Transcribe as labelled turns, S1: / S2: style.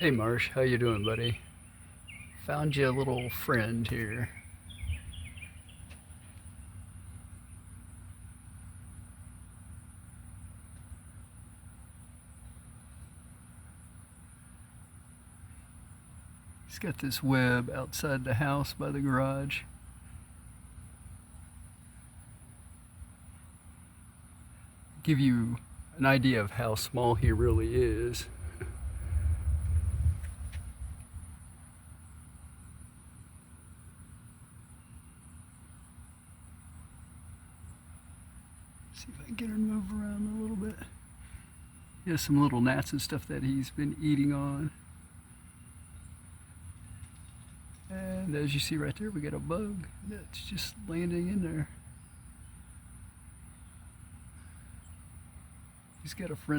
S1: Hey Marsh, how you doing, buddy? Found you a little friend here. He's got this web outside the house by the garage. Give you an idea of how small he really is. See if I can get her to move around a little bit. He has some little gnats and stuff that he's been eating on. And as you see right there, we got a bug that's just landing in there. He's got a friend.